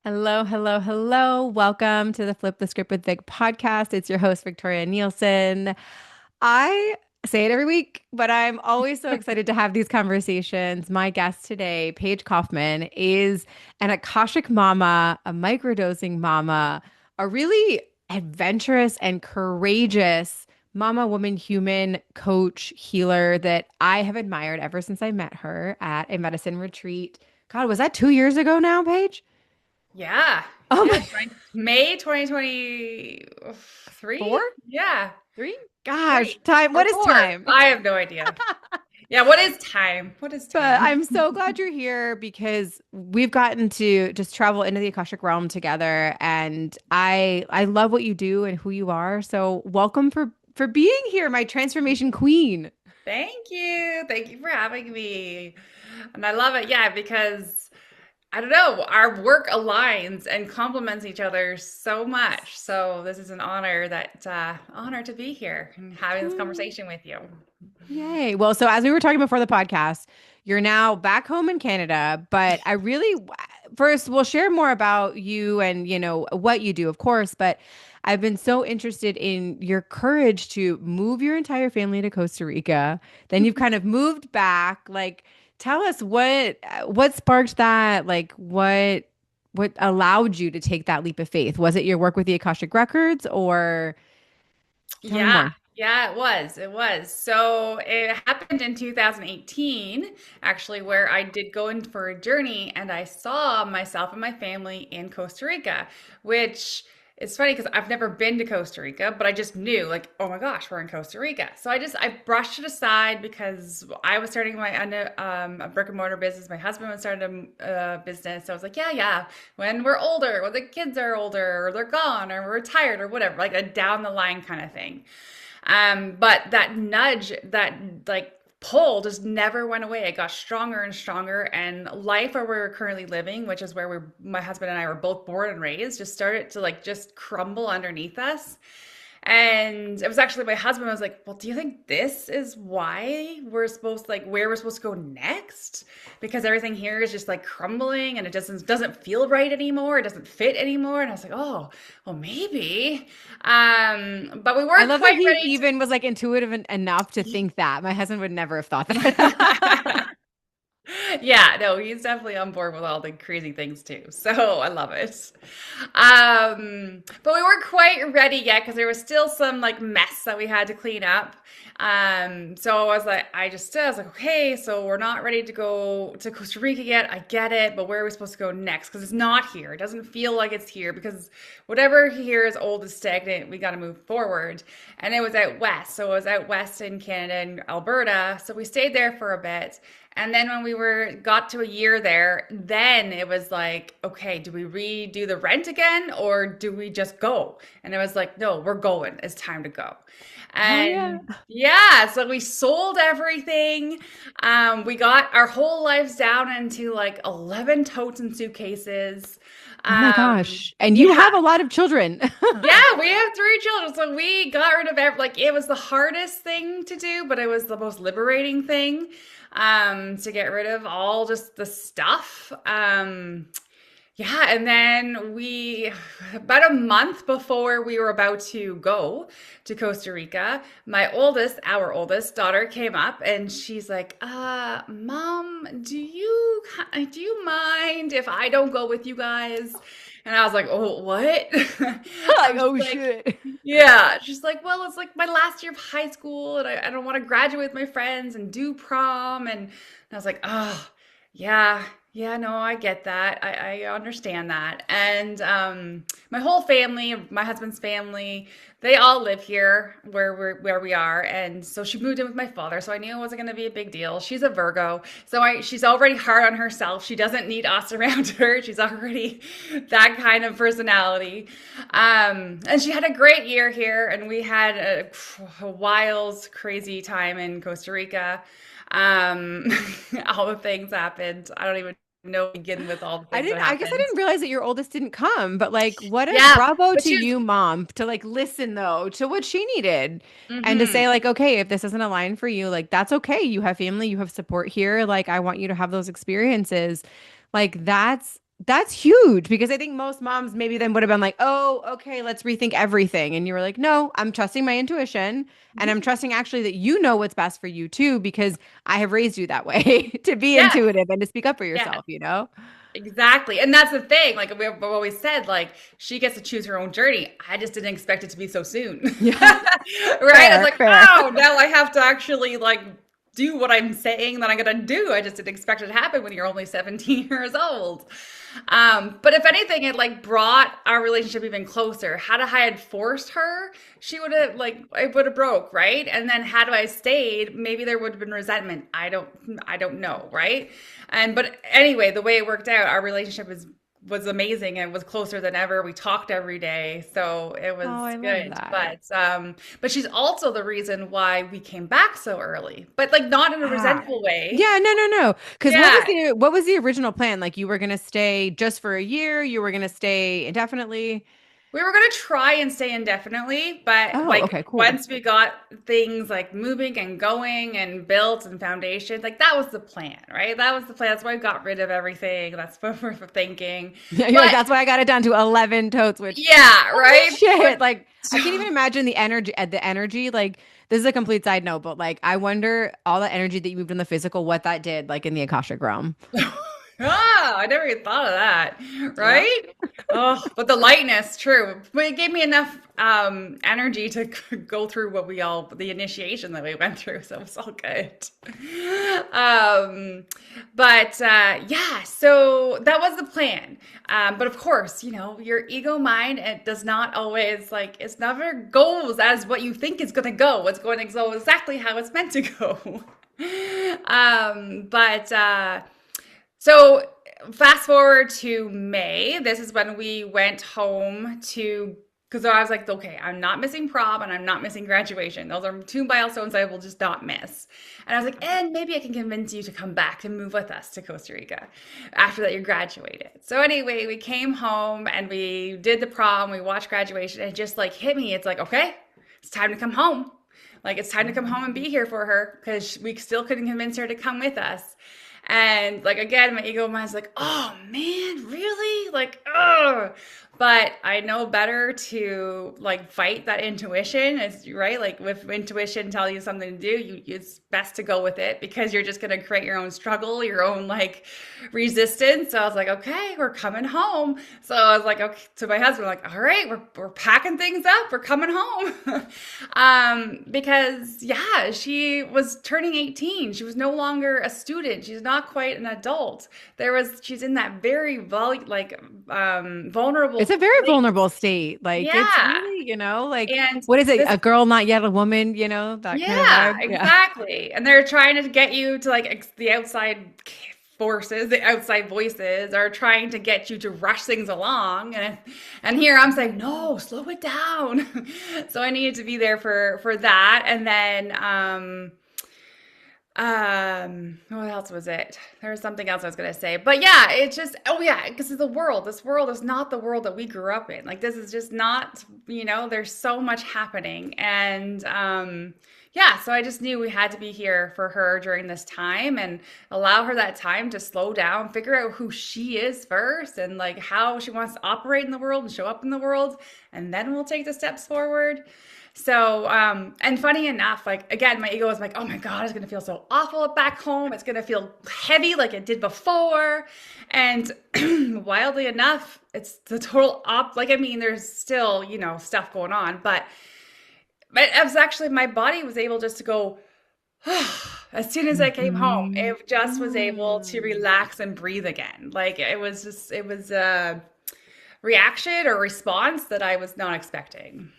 Hello, hello, hello. Welcome to the Flip the Script with Vic podcast. It's your host, Victoria Nielsen. I say it every week, but I'm always so excited to have these conversations. My guest today, Paige Kaufman, is an Akashic mama, a microdosing mama, a really adventurous and courageous mama, woman, human coach, healer that I have admired ever since I met her at a medicine retreat. God, was that 2 years ago now, Paige? Yeah. Oh Yeah. my May 2023? 4, Yeah. 3? Gosh, Three time. or What is four. time? I have no idea. Yeah. What is time? What is But time? I'm so glad you're here because we've gotten to just travel into the Akashic realm together, and I love what you do and who you are. So welcome for being here, my transformation queen. Thank you. Thank you for having me. And I love it. Yeah, because I don't know, our work aligns and complements each other so much. So this is an honor to be here and having this Ooh, conversation with you. yay. Well, so as we were talking before the podcast, you're now back home in Canada, but I really first we'll share more about you and what you do, of course, but I've been so interested in your courage to move your entire family to Costa Rica. Then you've kind of moved back. Like, tell us what sparked that? Like, what allowed you to take that leap of faith? Was it your work with the Akashic Records, or tell me Yeah, more? yeah, it was. It was. So it happened in 2018, actually, where I did go in for a journey and I saw myself and my family in Costa Rica, which is funny because I've never been to Costa Rica, but I just knew, like, oh my gosh, we're in Costa Rica. So I brushed it aside because I was starting a brick and mortar business. My husband was starting a business. So I was like, yeah, yeah, when we're older, when the kids are older, or they're gone, or we're retired, or whatever, like a down the line kind of thing. But that nudge, that like pull just never went away. It got stronger and stronger. And life where we're currently living, which is where my husband and I were both born and raised, just started to like just crumble underneath us. And it was actually my husband was like, "Well, do you think this is why we're supposed like where we're supposed to go next? Because everything here is just like crumbling and it doesn't feel right anymore. It doesn't fit animore." And I was like, "Oh, well, maybe." But we I weren't love that quite he ready even was like intuitive enough to to. think that. My husband would never have thought that. Yeah, no, he's definitely on board with all the crazy things too. So I love it. But we weren't quite ready yet because there was still some like mess that we had to clean up. So I was like, I was like, okay, so we're not ready to go to Costa Rica yet. I get it, but where are we supposed to go next? Because it's not here. It doesn't feel like it's here because whatever here is old is stagnant. We got to move forward. And it was out west. So it was out west in Canada and Alberta. So we stayed there for a bit. And then when we got to a year there, then it was like, okay, do we redo the rent again or do we just go? And it was like, no, we're going. It's time to go. Hell yeah. And yeah, so we sold everything. We got our whole lives down into like 11 totes and suitcases. Oh my Um, gosh. And you yeah, have a lot of children. yeah, we have three children, so we got rid of like it was the hardest thing to do, but it was the most liberating thing to get rid of all just the stuff. Yeah, and then about a month before we were about to go to Costa Rica, our oldest daughter came up and she's like, Mom, do you mind if I don't go with you guys? And I was like, oh, what? I Like, was oh like, shit. yeah. She's like, well, it's like my last year of high school and I don't want to graduate with my friends and do prom. And I was like, oh, yeah, yeah, no, I get that. I understand that. And my whole family, my husband's family, they all live here where we are. And so she moved in with my father. So I knew it wasn't going to be a big deal. She's a Virgo. So she's already hard on herself. She doesn't need us around her. She's already that kind of personality. And she had a great year here. And we had a wild, crazy time in Costa Rica. Um, all the things happened. I don't even know begin with all the things that I guess I happened. didn't realize that your oldest didn't come, but like, what a Yeah, bravo but to she was. you, mom, to like listen though to what she needed and to say, Hmm. like, okay, if this isn't a line for you, like, that's okay. You have family, you have support here. Like, I want you to have those experiences. Like, that's That's huge because I think most moms maybe then would have been like, oh, okay, let's rethink everything. And you were like, no, I'm trusting my intuition and I'm Mhm. trusting actually that you know what's best for you too, because I have raised you that way to be Yes, intuitive and to speak up for yes, yourself, you know? exactly. And that's the thing. Like we've always said, like she gets to choose her own journey. I just didn't expect it to be so soon. Yeah, Right? It's fair, like, fair. oh, now I have to actually like do what I'm saying that I'm gonna do. I just didn't expect it to happen when you're only 17 years old. But if anything, it like brought our relationship even closer. Had I had forced her, she would have like it would have broke, right? And then had I stayed, maybe there would have been resentment. I don't know, right? And but anyway, the way it worked out, our relationship was amazing and was closer than ever. We talked every day, so it Oh, was I love good. that. But she's also the reason why we came back so early, but like not in a Ah. resentful way. Yeah, no, no, no. Because Yeah, what was the original plan? Like you were gonna stay just for a year, you were gonna stay indefinitely. we were gonna try and stay indefinitely, but Oh, like okay, cool. once we got things like moving and going and built and foundations, like that was the plan, right? That was the plan. That's why we got rid of everything. That's what we're thinking. Yeah, you're like, But that's why I got it down to 11 totes, which yeah, holy right? shit. But Like, I can't even imagine the energy. Like, this is a complete side note, but like, I wonder all the energy that you moved in the physical, what that did, like in the Akashic realm. I never even thought of that, Yeah. right? Oh, but the lightness, true. But it gave me enough energy to go through the initiation that we went through, so it was all good. Um, but yeah, so that was the plan. But of course, your ego mind, it does not always like it's never goes as what you think is going to go. It's going to go exactly how it's meant to go. But so fast forward to May. This is when we went home to because I was like, okay, I'm not missing prom and I'm not missing graduation. Those are two milestones I will just not miss. And I was like, and maybe I can convince you to come back and move with us to Costa Rica after that you graduated. So anyway, we came home and we did the prom, we watched graduation, and it just like hit me. It's like, okay, it's time to come home. Like it's time to come home and be here for her because we still couldn't convince her to come with us. And like again, my ego mind's like, oh man, really? Like, oh. But I know better to like fight that intuition. It's right. Like with intuition tell you something to do, it's best to go with it because you're just gonna create your own struggle, your own like resistance. So I was like, okay, we're coming home. So I was like, okay, to my husband, like, all right, we're packing things up, we're coming home. Because yeah, she was turning 18. She was no longer a student. She's not quite an adult. She's in that very vulnerable It's a very place. vulnerable state. Like, it's Yeah. really, like, And what is it? this A girl, not yet a woman, that kind of yeah, vibe. Yeah. exactly. And they're trying to get you to like the outside forces, the outside voices are trying to get you to rush things along. And here I'm saying, no, slow it down. So I needed to be there for that. And then what else was it? There was something else I was gonna say. But yeah, it's just oh yeah, because this world is not the world that we grew up in. Like this is just not, there's so much happening. And yeah, so I just knew we had to be here for her during this time and allow her that time to slow down, figure out who she is first and like how she wants to operate in the world and show up in the world, and then we'll take the steps forward. So, and funny enough, like again, my ego was like, oh my God, it's gonna feel so awful back home. It's gonna feel heavy like it did before. And wildly enough, it's the total like, I mean, there's still, stuff going on, but it was actually, my body was able just to go, as soon as I came home, Mhm. it just was able to Mm. relax and breathe again. Like it was a reaction or response that I was not expecting.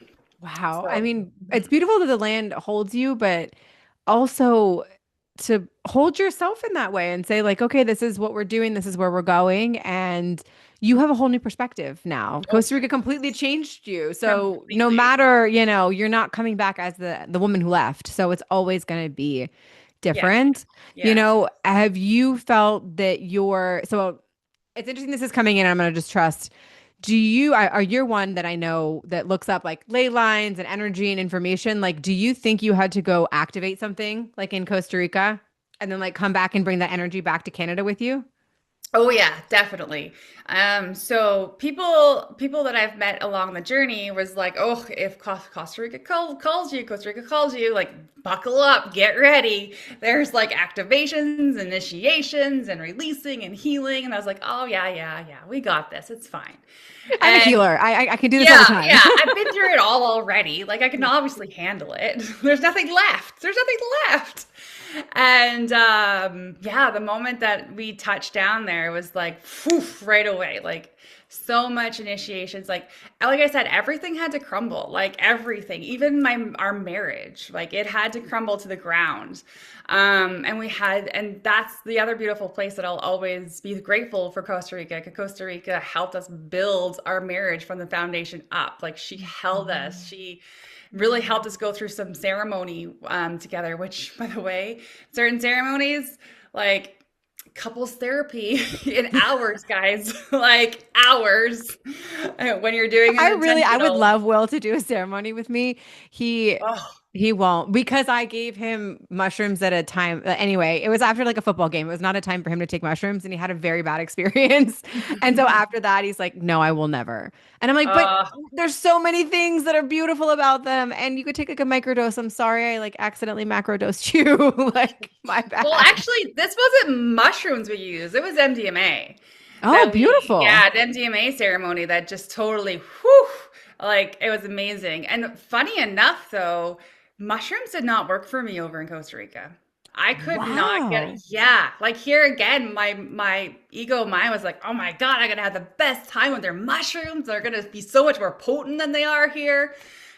Wow. I So. mean, it's beautiful that the land holds you, but also to hold yourself in that way and say, like, okay, this is what we're doing, this is where we're going. And you have a whole new perspective now. Oh, Costa Rica completely changed you. So no completely. matter, you're not coming back as the woman who left. So it's always going to be Yes, different. yes. Have you felt that so it's interesting this is coming in. I'm going to just trust. Are you one that I know that looks up like ley lines and energy and information? Like, do you think you had to go activate something like in Costa Rica and then like come back and bring that energy back to Canada with you? Oh yeah, definitely. So people that I've met along the journey was like, oh, if Costa Rica Costa Rica calls you, like buckle up, get ready. There's like activations, initiations, and releasing and healing. And I was like, oh yeah, yeah, yeah, we got this. It's fine. I'm a And healer. I can do this all the yeah, time. yeah, I've been through it all already. Like I can obviously handle it. There's nothing left. There's nothing left. And yeah, the moment that we touched down there was like phew, right away. Like so much initiations. Like I said, everything had to crumble. Like everything, even my our marriage, like it had to crumble to the ground. And that's the other beautiful place that I'll always be grateful for Costa Rica. 'Cause Costa Rica helped us build our marriage from the foundation up. Like she held us. She really helped us go through some ceremony together, which, by the way, certain ceremonies, like couples therapy in hours, guys, like hours when you're doing an I would intentional. love Will to do a ceremony with me. He Oh. he won't because I gave him mushrooms at a time. Anyway, it was after like a football game. It was not a time for him to take mushrooms, and he had a very bad experience. And so after that, he's like, "No, I will never." And I'm like, "But uh, there's so many things that are beautiful about them, and you could take like a microdose. I'm sorry, I like accidentally macrodosed you. Like my well, bad." actually, this wasn't mushrooms we used. It was MDMA Oh, that beautiful. yeah, an MDMA ceremony that just totally, whew, like it was amazing. And funny enough, though, mushrooms did not work for me over in Costa Rica. I could not get it. Wow. Yeah, like here again, my ego mind was like, oh my God, I'm gonna have the best time with their mushrooms. They're gonna be so much more potent than they are here.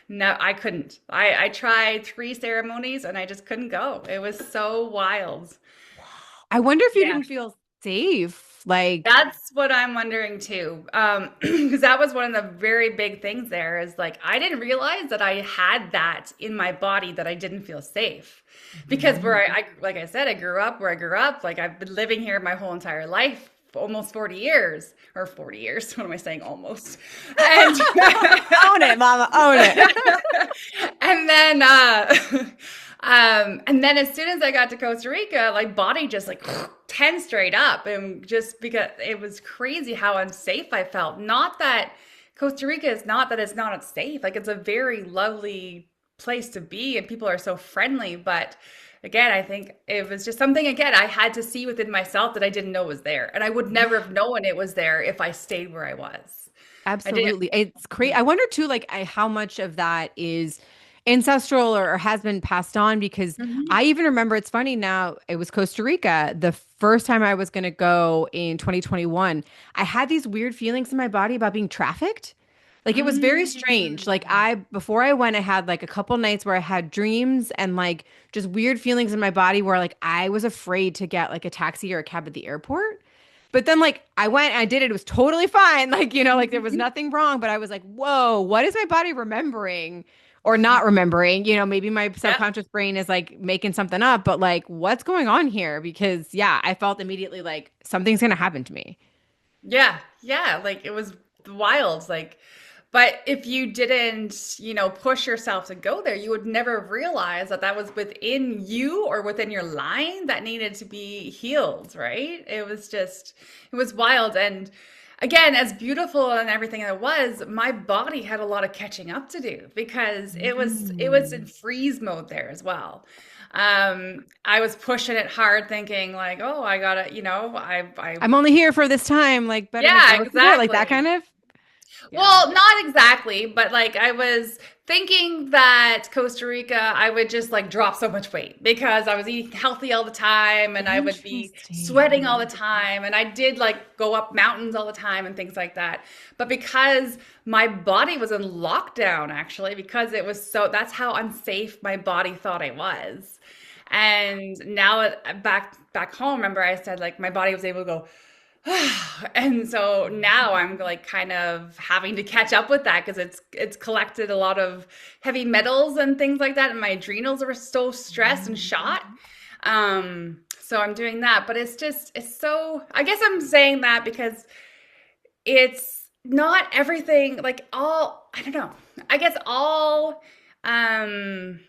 No, I couldn't. I tried three ceremonies and I just couldn't go. It was so wild. I wonder if you Yeah. didn't feel safe. Like, That's what I'm wondering too. Because that was one of the very big things there is like, I didn't realize that I had that in my body that I didn't feel safe. Because Mhm. where like I said, I grew up where I grew up. Like I've been living here my whole entire life, almost 40 years, or 40 years. What am I saying? Almost. And Own it, mama, own it. and then and then as soon as I got to Costa Rica, like body just like 10 straight up, and just because it was crazy how unsafe I felt. Not that Costa Rica is not that it's not safe. Like it's a very lovely place to be and people are so friendly, but again, I think it was just something again I had to see within myself that I didn't know was there. And I would never have known it was there if I stayed where I was. I didn't. Absolutely. It's crazy. I wonder too, like, how much of that is ancestral or has been passed on because Mhm. I even remember it's funny now, it was Costa Rica. The first time I was going to go in 2021, I had these weird feelings in my body about being trafficked. Like it was very strange. Like Mm. before I went, I had like a couple nights where I had dreams and like just weird feelings in my body where like I was afraid to get like a taxi or a cab at the airport. But then like I went and I did it. It was totally fine. Like, like there was nothing wrong, but I was like, whoa, what is my body remembering or not remembering? Maybe my Yep. subconscious brain is like making something up, but like what's going on here? Because yeah, I felt immediately like something's gonna happen to me. Yeah, yeah, like it was wild. Like, but if you didn't, push yourself to go there, you would never realize that that was within you or within your line that needed to be healed, right? It was wild. And again, as beautiful and everything it was, my body had a lot of catching up to do because it was in Mm. freeze mode there as well. I was pushing it hard, thinking like, oh, I gotta, I I'm only here for this time. Like better make the yeah, most of it. Like that exactly. kind of. Yeah. Well, not exactly, but like I was thinking that Costa Rica, I would just like drop so much weight because I was eating healthy all the time and I would be sweating all the Interesting. time. And I did like go up mountains all the time and things like that. But because my body was in lockdown, actually, because it was that's how unsafe my body thought I was. And now back home, remember I said like my body was able to go, and so now I'm like kind of having to catch up with that because it's collected a lot of heavy metals and things like that, and my adrenals are so stressed and shot. So I'm doing that, but it's so. I guess I'm saying that because it's not everything like all. I don't know. I guess all. Um,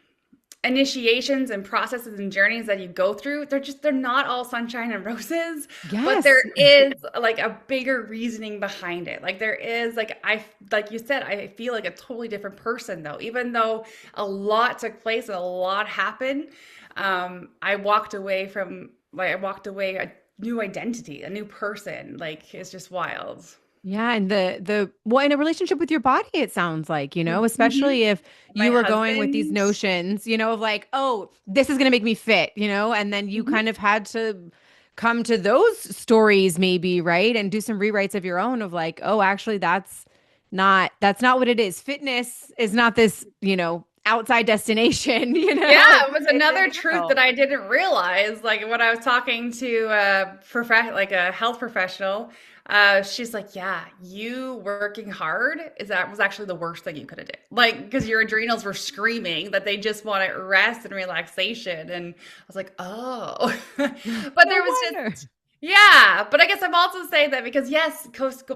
initiations and processes and journeys that you go through, they're not all sunshine and roses, but there Yes. is like a bigger reasoning behind it. Like there is like you said, I feel like a totally different person though, even though a lot took place and a lot happened. I walked away a new identity, a new person. Like it's just wild. Yeah, and the well, in a relationship with your body, it sounds like, Mhm. especially if My you were going with these husband. notions, of like, oh, this is gonna make me fit, and then you Mhm. kind of had to come to those stories maybe, right? And do some rewrites of your own of like, oh, actually that's not what it is. Fitness is not this, outside destination, Yeah, it's it was it's another truth that internal. I didn't realize. Like when I was talking to like a health professional, she's like, "Yeah, you working hard was actually the worst thing you could have did. Like because your adrenals were screaming that they just wanted rest and relaxation." And I was like, "Oh," but No there was just wonder. yeah, but I guess I'm also saying that because yes,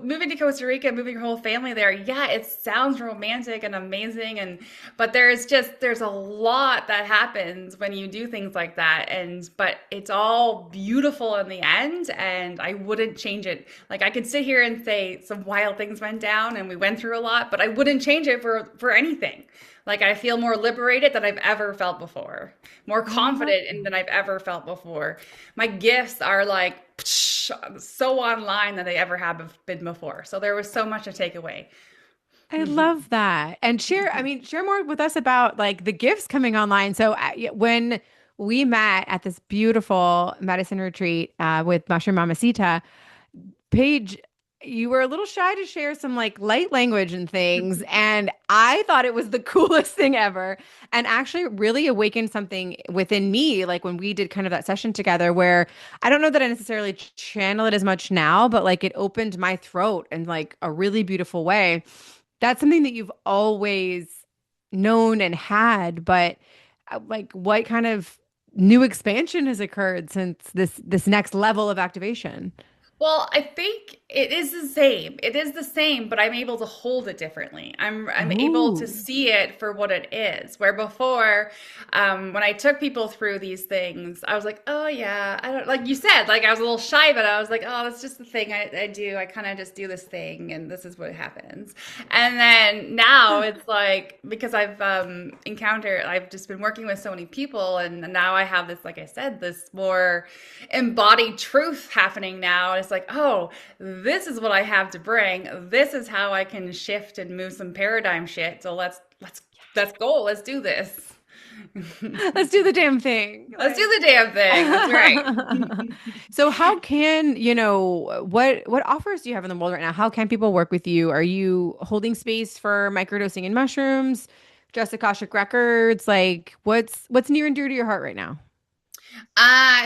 moving to Costa Rica, moving your whole family there, yeah, it sounds romantic and amazing, and but there's a lot that happens when you do things like that, and but it's all beautiful in the end, and I wouldn't change it. Like I could sit here and say some wild things went down, and we went through a lot, but I wouldn't change it for anything. Like I feel more liberated than I've ever felt before, more I love confident than I've ever felt before. My gifts are like so online than they ever have been before. So there was so much to take away. I love that. And share more with us about like the gifts coming online. So when we met at this beautiful medicine retreat with Mushroom Mamacita, Paige, you were a little shy to share some like light language and things. And I thought it was the coolest thing ever. And actually really awakened something within me, like when we did kind of that session together, where I don't know that I necessarily channel it as much now, but like it opened my throat in like a really beautiful way. That's something that you've always known and had, but like what kind of new expansion has occurred since this next level of activation? Well, I think it is the same. It is the same, but I'm able to hold it differently. I'm able to Oh. see it for what it is. Where before, when I took people through these things, I was like, oh yeah, I don't like you said, like I was a little shy, but I was like, oh, that's just the thing I do. I kind of just do this thing, and this is what happens. And then now it's like because I've just been working with so many people, and now I have this, like I said, this more embodied truth happening now. It's like, oh, this is what I have to bring. This is how I can shift and move some paradigm shit. So let's go. Let's do this. Let's do the damn thing. Let's do Like the damn thing. That's right. so how can, what offers do you have in the world right now? How can people work with you? Are you holding space for microdosing in mushrooms, just Akashic records? Like what's near and dear to your heart right now?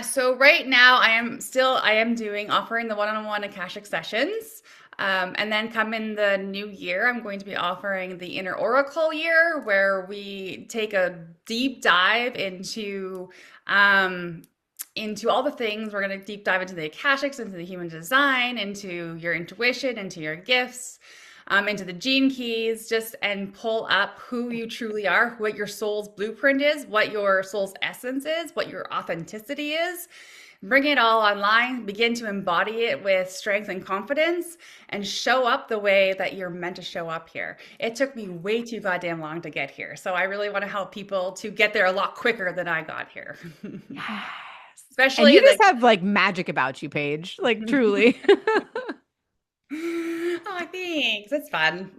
So right now I am doing offering the one-on-one Akashic sessions. And then come in the new year, I'm going to be offering the Inner Oracle year, where we take a deep dive into all the things. We're going to deep dive into the Akashics, into the human design, into your intuition, into your gifts, into the gene keys, just and pull up who you truly are, what your soul's blueprint is, what your soul's essence is, what your authenticity is. Bring it all online, begin to embody it with strength and confidence, and show up the way that you're meant to show up here. It took me way too goddamn long to get here. So I really want to help people to get there a lot quicker than I got here. Yes. And Especially you just like, have like magic about you, Paige. Like truly. oh, thanks. It's fun.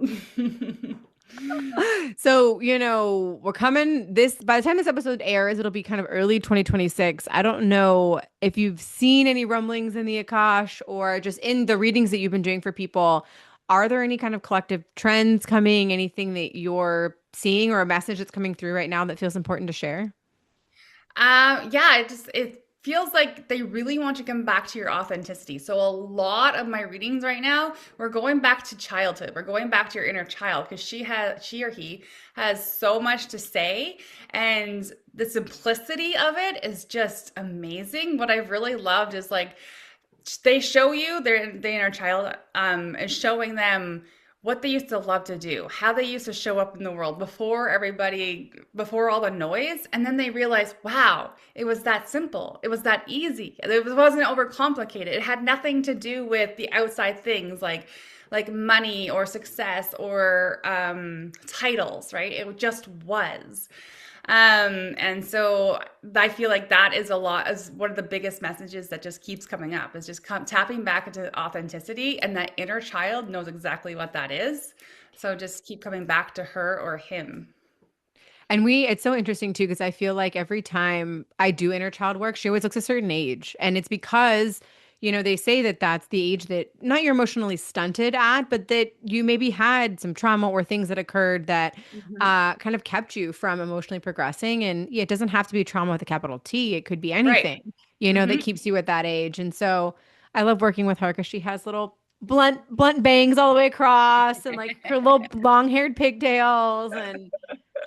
So, we're coming this by the time this episode airs, it'll be kind of early 2026. I don't know if you've seen any rumblings in the Akash or just in the readings that you've been doing for people. Are there any kind of collective trends coming, anything that you're seeing or a message that's coming through right now that feels important to share? Yeah, it feels like they really want to come back to your authenticity. So a lot of my readings right now, we're going back to childhood. We're going back to your inner child because she or he has so much to say, and the simplicity of it is just amazing. What I've really loved is like they show you the inner child is showing them what they used to love to do, how they used to show up in the world before everybody, before all the noise. And then they realized, wow, it was that simple. It was that easy. It wasn't overcomplicated. It had nothing to do with the outside things like money or success or titles, right? It just was. And so I feel like that is one of the biggest messages that just keeps coming up is just tapping back into authenticity, and that inner child knows exactly what that is. So just keep coming back to her or him. And it's so interesting too, because I feel like every time I do inner child work, she always looks a certain age. And it's because, they say that that's the age that not you're emotionally stunted at, but that you maybe had some trauma or things that occurred that Hmm. kind of kept you from emotionally progressing. And yeah, it doesn't have to be trauma with a capital T. It could be Right. anything, that Hmm. keeps you at that age. And so I love working with her because she has little blunt bangs all the way across and like her little long-haired pigtails, and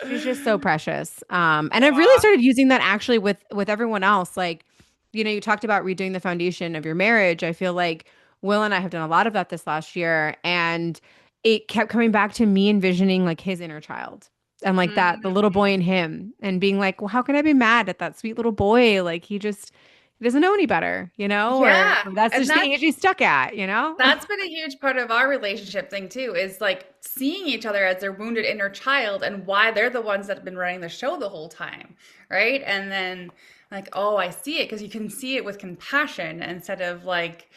she's just so precious. And I've really Aw. started using that actually with everyone else. Like, you talked about redoing the foundation of your marriage. I feel like Will and I have done a lot of that this last year, and it kept coming back to me envisioning like his inner child and like that the little boy Mhm. in him, and being like, well, how can I be mad at that sweet little boy? Like he doesn't know any better, Yeah. or that's And just the age he's stuck at. that's been a huge part of our relationship thing too, is like seeing each other as their wounded inner child and why they're the ones that have been running the show the whole time, right? And then like, oh, I see it because you can see it with compassion instead of like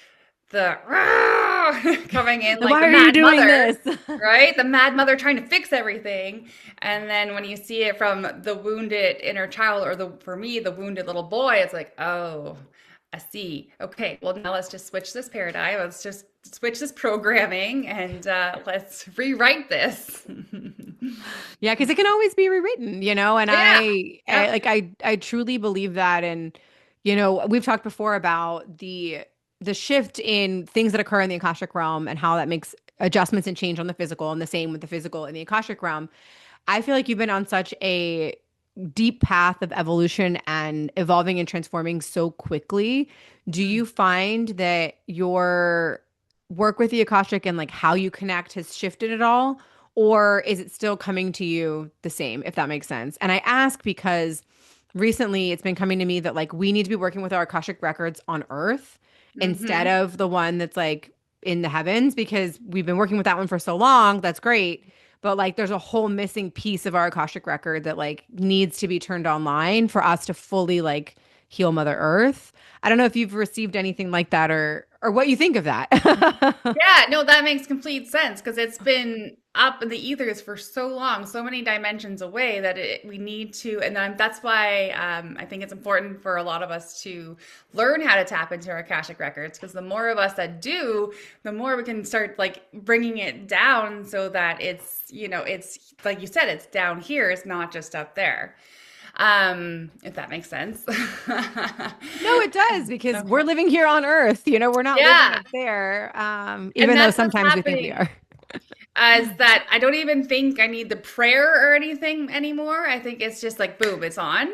the coming in like Why the are you mad doing mother, this? right? The mad mother trying to fix everything. And then when you see it from the wounded inner child, or for me, the wounded little boy, it's like, oh, I see. Okay, well, now let's just switch this paradigm. Let's just switch this programming and let's rewrite this. Yeah, because it can always be rewritten. And Yeah. I Yep. like I truly believe that. And we've talked before about the shift in things that occur in the Akashic realm and how that makes adjustments and change on the physical, and the same with the physical in the Akashic realm. I feel like you've been on such a deep path of evolution and evolving and transforming so quickly. Do Mm. you find that your work with the Akashic and like how you connect has shifted at all? Or is it still coming to you the same, if that makes sense? And I ask because recently it's been coming to me that like we need to be working with our Akashic records on Earth instead Hmm. of the one that's like in the heavens, because we've been working with that one for so long. That's great. But like there's a whole missing piece of our Akashic record that like needs to be turned online for us to fully like heal Mother Earth. I don't know if you've received anything like that, or what you think of that. Yeah, no, that makes complete sense because it's been up in the ethers for so long, so many dimensions away that we need to, and that's why I think it's important for a lot of us to learn how to tap into our Akashic records, because the more of us that do, the more we can start like bringing it down so that it's like you said, it's down here, it's not just up there. If that makes sense. No, it does, because we're Okay. living here on Earth. We're not living Yeah. up there. And Even though that's what's sometimes we think we happening. are. As that I don't even think I need the prayer or anything anymore. I think it's just like boom, it's on.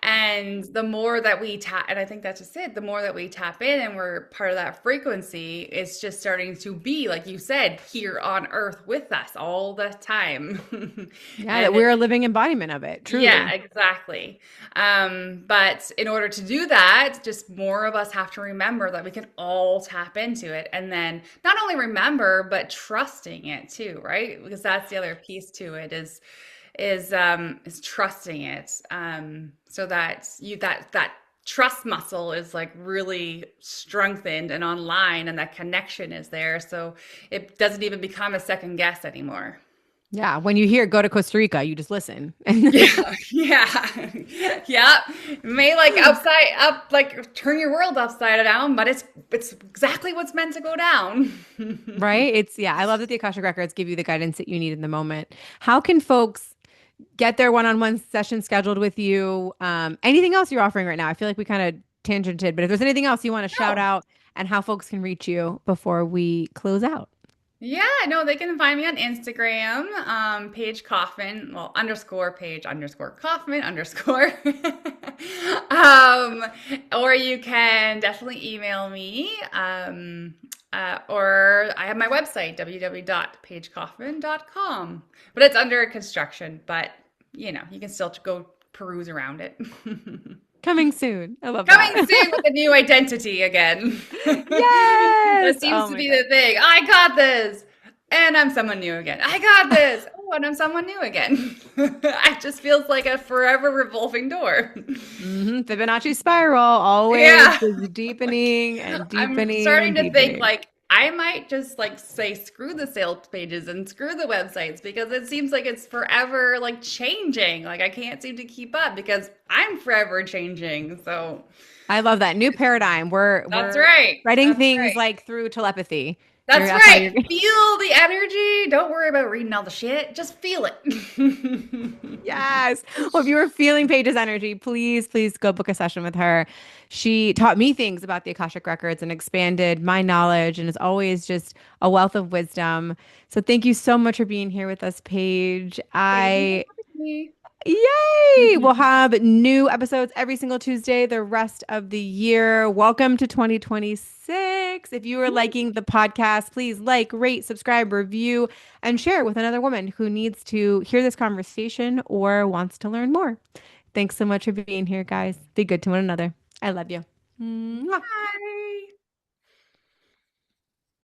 And the more that we tap, and I think that's just it, the more that we tap in and we're part of that frequency, it's just starting to be, like you said, here on earth with us all the time. Yeah, that And we're it's a living embodiment of it, yeah, truly. exactly. But in order to do that, just more of us have to remember that we can all tap into it. And then not only remember, but trusting it too, right? Because that's the other piece to it is trusting it. So that that trust muscle is like really strengthened and online, and that connection is there. So it doesn't even become a second guess anymore. Yeah, when you hear go to Costa Rica, you just listen. Yeah, yeah, yeah. May like upside up, like turn your world upside down, but it's exactly what's meant to go down. Right? Yeah, I love that the Akashic Records give you the guidance that you need in the moment. How can folks get their one-on-one session scheduled with you? Anything else you're offering right now? I feel like we kind of tangented, but if there's anything else you want to shout No. out and how folks can reach you before we close out. Yeah, no, they can find me on Instagram, Paige Kaufman, well, underscore Paige underscore Kaufman underscore. Um, or you can definitely email me. Or I have my website, www.pagekaufman.com. But it's under construction, but you can still go peruse around it. Coming soon. I love that. Coming soon with a new identity again. That Yes. seems Oh to my be God. the thing. I got this. And I'm someone new again. I got this. Oh, and I'm someone new again. It just feels like a forever revolving door. Fibonacci spiral, always Yeah. just deepening and I'm deepening and starting to think deepening. like I might just like say screw the sales pages and screw the websites because it seems like it's forever like changing. Like I can't seem to keep up because I'm forever changing. So I love that new paradigm. We're that's we're right. spreading That's things right. like through telepathy. That's That's how right. you're. Feel the energy. Don't worry about reading all the shit. Just feel it. Yes. Well, if you were feeling Paige's energy, please go book a session with her. She taught me things about the Akashic records and expanded my knowledge and is always just a wealth of wisdom. So thank you so much for being here with us, Paige. Thank you for having me. Yay! We'll have new episodes every single Tuesday the rest of the year. Welcome to 2026. If you are liking the podcast, please like, rate, subscribe, review, and share with another woman who needs to hear this conversation or wants to learn more. Thanks so much for being here, guys. Be good to one another. I love you. Mwah. Bye.